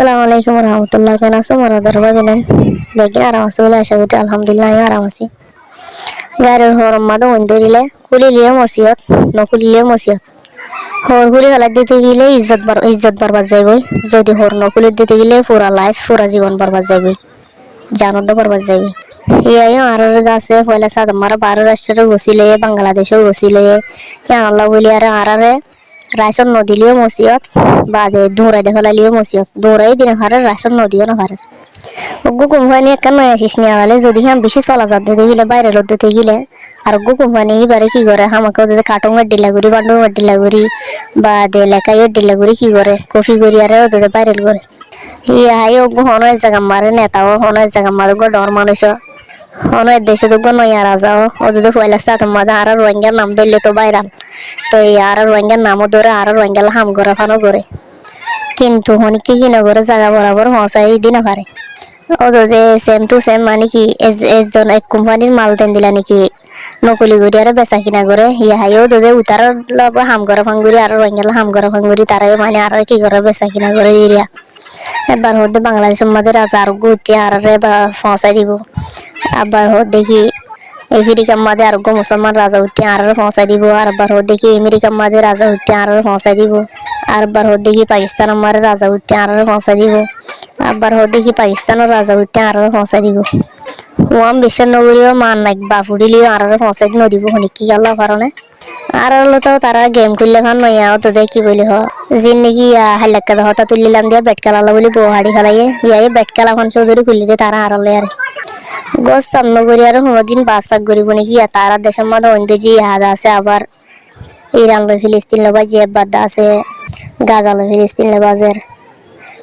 Assalamualaikum warahmatullahi wabarakatuh. Mara binan begin aram asula ashaguti alhamdulillah ya aram asi. Garer horam mado ondorile kuliliye mosiyot no kuliliye mosiyot. Hor huri halat dite gile ইজ্জত বরবাদ যাইবই যদি হর নকুলিত দিতে গেলে পুরা life পুরা জীবন বরবাদ যাইবই জানত বরবাদ যাইবই ইয়ায়ও আরর দাসে পয়লা সাদ মারা বারো রাষ্ট্রের গছিলে বাংলাদেশেও গছিলে ইয়া আল্লাহ বলি আরারে রাশন নদিলিও মসিয়ত বাদে দৌড়াই দেখালিও মসিয়ত দৌড়াই দিন হারে রাশন নদীও না হারে ওগো কোম্পানি একটা নয় আসিস নিয়ে গেলে যদি হাম বেশি চলা যাত দিতে গেলে বাইরে লোদ দিতে গেলে আর ওগো কোম্পানি এবারে কি করে আমাকে ওদের কাটং ডিলা করি বান্ডু ডিলা করি বা দে লেখাইও ডিলা করি কি করে কফি করি আর ওদের বাইরে করে ইহাই ওগো হন জায়গা মারে নেতাও হন জায়গা মারে গো ডর মানুষ অনেক দেশে তো নয়া রাজাও ওদের পয়লা সাত মাদা আর রোহিঙ্গার নাম ধরলে তো বাইরাল তো এই আর রোহিঙ্গার নামও ধরে আর রোহিঙ্গাল হাম করে ফানো করে কিন্তু হনিকে কি না করে জায়গা বরাবর হসাই দিনে পারে ওদের সেম টু সেম মানে কি এজন এক কোম্পানির মাল দেন দিলা নাকি নকলি করি আর বেচা কিনা করে ইহাইও ওদের উতার হাম করে ফাঙ্গুরি আর রোহিঙ্গাল হাম করে ফাঙ্গুরি তারাই মানে আর কি করে বেচা কিনা করে এরিয়া এবার হতে বাংলাদেশের মধ্যে রাজা আর গুটি আর বা ফসাই দিব আবার দেখি আমেরিকার মাঝে আরোগ্য মুসলমান রাজা উঠে আর পৌঁছাই দিব আরবার দেখি আমেরিকার মাঝে রাজা উঠে আর পৌঁছাই দিব আরবার দেখি পাকিস্তানের মাঝে রাজা উঠে আর পৌঁছাই দিব আবার দেখি পাকিস্তানের রাজা উঠে আর পৌঁছাই দিব ওয়াম বিশ্বের নগরীও মান নাক বাফুডিলিও আর পৌঁছাই নদিব শুনিকি গেল কারণে আর তো তারা গেম করলে ভান নয়া তোদের কি বলি হ জিন নাকি হাল্লাক্কা হতা তুলিলাম দিয়া বেট খেলালো বলি বউ হাড়ি ফেলাইয়ে ইয়াই বেট খেলা খন চৌধুরী খুললে তারা আড়লে আর গছ সামনে করি আর কোনোদিন বাসাক করিব নাকি তারা দেশের মধ্যে অন্য যে ইহাদ আছে আবার ইরান লো ফিলিস্তিন লো বা জিয়াবাদ আছে গাজা লো ফিলিস্তিন লো বাজের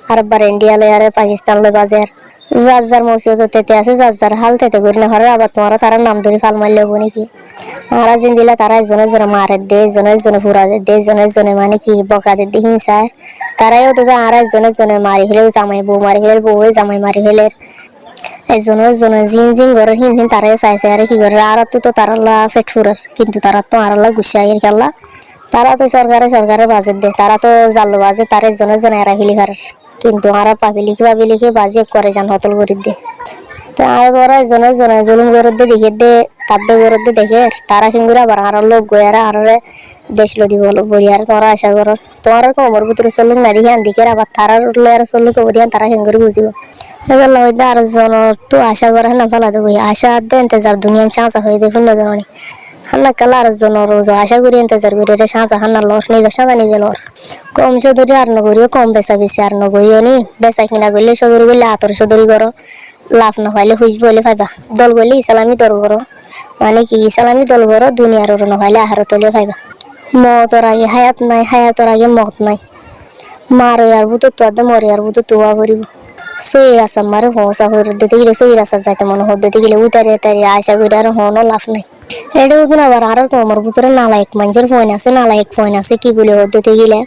আর আবার ইন্ডিয়া লো আর পাকিস্তান লো বাজের যার যার মসজিদ তেতে আছে যার যার হাল তেতে করি না ঘরে আবার তোমার তারা নাম ধরে ফাল মারলে হবো নাকি আর জিন দিলে তারা একজনের জনে মারে দে একজনের জনে ফুরা দে একজনের জনে মানে কি বকা দে হিংসার তারাইও তো আর একজনের জনে মারি ফেলে জামাই বউ মারি ফেলে বউ জামাই মারি ফেলে একজনের জনে জিন জিন করে হিন হিন তারাই চাইছে আর কি করে আর তো তারা ফেট ফুরার কিন্তু তারা তো আর গুছাই খেলা তারা তো সরকারে বাজেট দে তারা তো জাল্লো বাজে তার একজনের জনে এরা ফেলি ফার কিন্তু আর পাবিলিকে বাজে করে যান হতল করে দে তো আর ওরা একজনের জনে জুলুম করে দে দেখে দে তাব্বে করে দে দেখে তারা কিংগুরা আবার আর লোক গয়ারা আর দেশ লদি বলো বলি আর তোরা আশা করো তোমার কোমর ভিতরে চলুক না দেখে দিকে আবার তারার আর চলুক বলিয়ান তারা কিংগুরি বুঝিব এবার লইদা আর জন তো আশা করে না ফেলা দেবো আশা দেন তেজার দুনিয়ান চাঁচা হয়ে দেখুন না জানি হান্না কালা আর জন রোজ আশা করি তেজার করে এটা চাঁচা হান্না লস নিজের সাদা নিজে লর কম চৌধুরী আর নগরীও কম বেচা বেশি আর নগরীও নি বেচা কিনা করলে চৌধুরী করলে আতর চৌধুরী করো লাভ না পাইলে হুইস বলে পাইবা দল করলে ইসলামী দল করো মানে কি ইসলামী দল করো দুনিয়ার না পাইলে আহার তলে পাইবা মতর আগে হায়াত নাই হায়াতর আগে মত নাই মার আর বুতো তো মরে আর বুতো তোয়া করিব সই রাসা মারে হসা হয়ে দিতে গেলে সই রাসা যাইতে মনে হতে গেলে উতারে তারি আশা করে আর হনো লাভ নাই এটা ওদিন আবার আর কোমর ভিতরে নালায়ক মানুষের ফোন আছে কি বলে হতে গেলে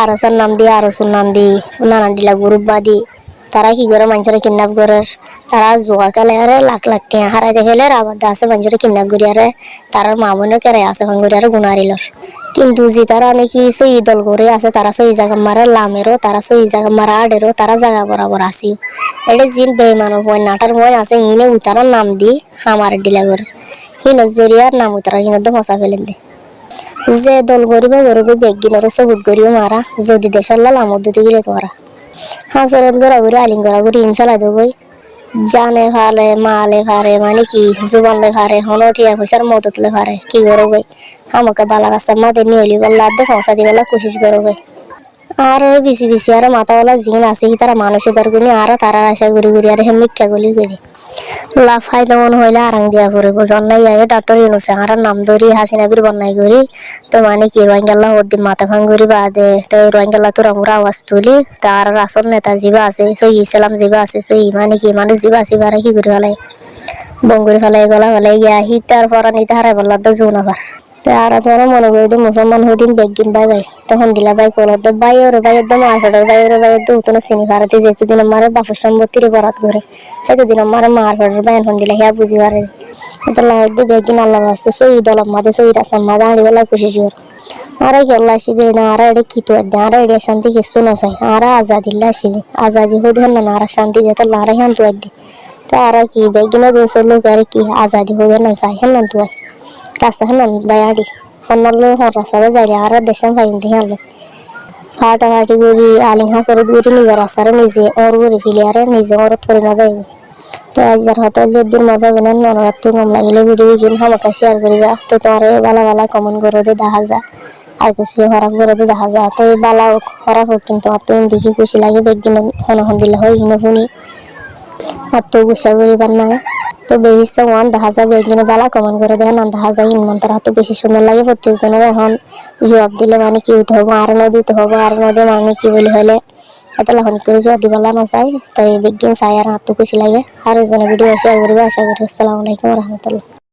আর আসার নাম দিয়ে আর ওসুর নাম দিয়ে নানান ডিলা গ্রুপ বাদি তারা কি করে মানুষের কিডন্যাপ করে তারা জোয়া খেলে আরে লাখ লাখ টাকা হারাইতে ফেলে আবার আছে মানুষের কিডন্যাপ করি আরে তার মা বোনের কেড়ে আছে ফোন করি আর গুনারিলর কিন্তু যে তারা নাকি সই দল করে আছে তারা সই জায়গা মারা লামেরও তারা সই জায়গা মারা আডেরও তারা জায়গা বরাবর আসিও এটা জিন বেমানো হয় নাটার হয় আছে ইনে উতারার নাম দি আমার ডিলা করে হিন জরিয়ার নাম উতারা হিন তো ফসা ফেলেন দে যে দল করিবে গরিবে বেগিনের সবুত করিও মারা যদি দেশের লাল আমদ দিতে গেলে তোরা হাসরত গড়াগড়ি আলিম গড়াগড়ি ইন ফেলা দেবই জানে ফালে মালে ফারে মানে কি জুবানলে ফারে হনটিয়া পয়সার মদতলে ফারে কি করবে আমাকে বালা রাস্তা মাদের নিয়ে হলি বললা দে ফসা দিবেলা কোশিশ করবে আর বেশি আর মাথাওয়ালা জিন আছে তারা মানুষের দরকার আর তারা আশা ঘুরি ঘুরি আর মিথ্যা গলি করি লাভ খাই তেমন হইলে আরাং দিয়া করে বোঝন নাই আগে ডাক্তার ইউনুসে আর নাম ধরি হাসিনাবির বন্যাই করি তো মানে কি রোহিঙ্গাল্লা হদ্দিন মাথা ভাঙ্গুরি বাদে তো রোহিঙ্গাল্লা তোর আমরা আওয়াজ তুলি তার আসল নেতা যিবা আছে সই ইসলাম যিবা আছে সই মানে কি মানুষ যিবা আছে বারে কি করে ফেলাই বঙ্গুরি ফেলাই গলা ফেলাই ইয়া হিতার পরা নিতে হারাই বললা তো জোন আবার আর তোমার মনে করি মুসলমান হদিন বেগিন বাই তখন দিলা বাই করো তো ভাই একদম আফেডার ভাই একদম উতনো চিনি ভারতে যেদিন আমার বাপের সম্পত্তির বরাত করে সেদিন আমার মার ফেডার ভাই এখন দিলা হিয়া বুঝি পারে তো লাইট দিয়ে বেগিন আল্লাহ আছে সই দল মাদে সই রাসাম মাদা হাঁড়ি বেলা খুশি আরে গেল্লা আসি দিলে না আর এটা কি তো একদম আর এটা শান্তি কিছু না চাই আর আজাদিল্লা আসি দি আজাদি হয়ে দেন না আর শান্তি দিয়ে তো লারে হ্যান তো একদিন তো আর কি বেগিনা দিন লোক আর কি আজাদি হয়ে না চাই হ্যান তো রাস্তা হ্যান বায়াডি অন্যান্য রাস্তা যাই আর দেশাম ফাইন দিয়ে হলে হাঁটাহাঁটি করি আলিং হাসর করি নিজের রাস্তারে নিজে ওর করে ফেলি আরে নিজে ওর করে না দেয় তো আজ যার হাতে দিন মা পাবে না নরাত্ম কম লাগিলে ভিডিও কিন আমাকে শেয়ার করিবা তো তোমার বালা বালা কমেন্ট করে দিয়ে দেখা যায় আর কিছু খারাপ করে দিয়ে দেখা যায় তো এই বালা খারাপ হোক কিন্তু আর তো দেখি খুশি লাগে বেগিন হন দিলে হয় হিনো শুনি আর তো গুসা করিবার নাই তো বেশি ওয়ান দেখা যায় বেগিনে বালা কমেন্ট করে দেয় না দেখা যায় ইনমান তার হাতে বেশি সুন্দর লাগে প্রত্যেকজনের এখন জবাব দিলে মানে কি হইতে হবে আর না দিতে হবে আর না দিয়ে মানে কি বলি হলে এত লাহন করে জবাব দিবেলা না চাই তাই বেগিন চাই আর হাত খুশি লাগে আর এজনের ভিডিও শেয়ার করিবা আশা করি আসসালামু আলাইকুম রহমতুল্লাহ।